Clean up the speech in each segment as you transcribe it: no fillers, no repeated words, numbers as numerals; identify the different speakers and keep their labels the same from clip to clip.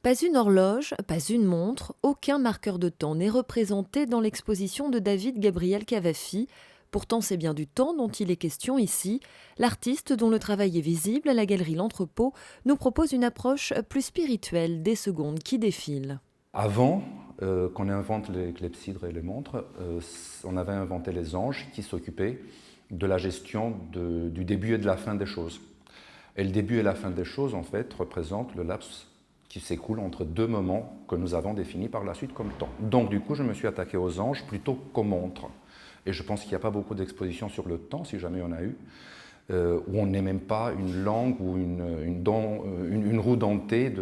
Speaker 1: Pas une horloge, pas une montre, aucun marqueur de temps n'est représenté dans l'exposition de David Gabriel Cavafy. Pourtant, c'est bien du temps dont il est question ici. L'artiste, dont le travail est visible à la galerie L'Entrepôt, nous propose une approche plus spirituelle des secondes qui défilent.
Speaker 2: Avant qu'on invente les clepsydres et les montres, on avait inventé les anges qui s'occupaient de la gestion du début et de la fin des choses. Et le début et la fin des choses, en fait, représentent le laps qui s'écoule entre deux moments que nous avons définis par la suite comme temps. Donc, du coup, je me suis attaqué aux anges plutôt qu'aux montres. Et je pense qu'il n'y a pas beaucoup d'expositions sur le temps, si jamais il y en a eu, où on n'est même pas une langue ou une roue dentée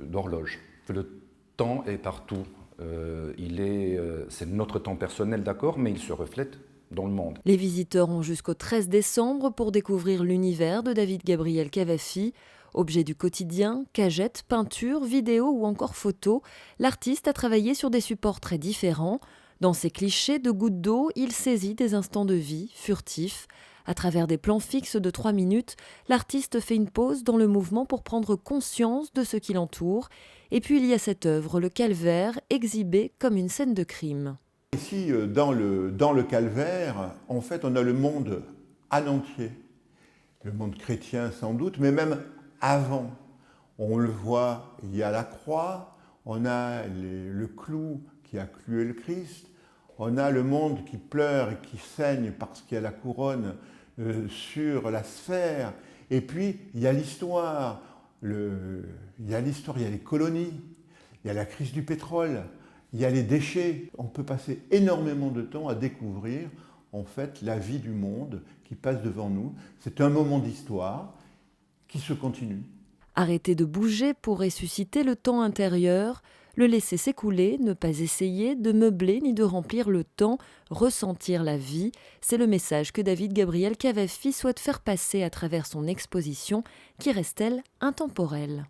Speaker 2: d'horloge. Le temps est partout. C'est notre temps personnel, d'accord, mais il se reflète dans le monde.
Speaker 1: Les visiteurs ont jusqu'au 13 décembre pour découvrir l'univers de David Gabriel Cavafy. Objets du quotidien, cagettes, peintures, vidéos ou encore photos, l'artiste a travaillé sur des supports très différents. Dans ses clichés de gouttes d'eau, il saisit des instants de vie, furtifs. À travers des plans fixes de 3 minutes, l'artiste fait une pause dans le mouvement pour prendre conscience de ce qui l'entoure. Et puis il y a cette œuvre, le calvaire, exhibé comme une scène de crime.
Speaker 3: Ici, dans le calvaire, en fait, on a le monde en entier. Le monde chrétien sans doute, mais même avant. On le voit, il y a la croix, on a le clou qui a cloué le Christ, on a le monde qui pleure et qui saigne parce qu'il y a la couronne sur la sphère, et puis il y a l'histoire, il y a les colonies, il y a la crise du pétrole, il y a les déchets. On peut passer énormément de temps à découvrir en fait la vie du monde qui passe devant nous. C'est un moment d'histoire qui se continue.
Speaker 1: Arrêter de bouger pour ressusciter le temps intérieur, le laisser s'écouler, ne pas essayer de meubler ni de remplir le temps, ressentir la vie, c'est le message que David Gabriel Cavafy souhaite faire passer à travers son exposition qui reste, elle, intemporelle.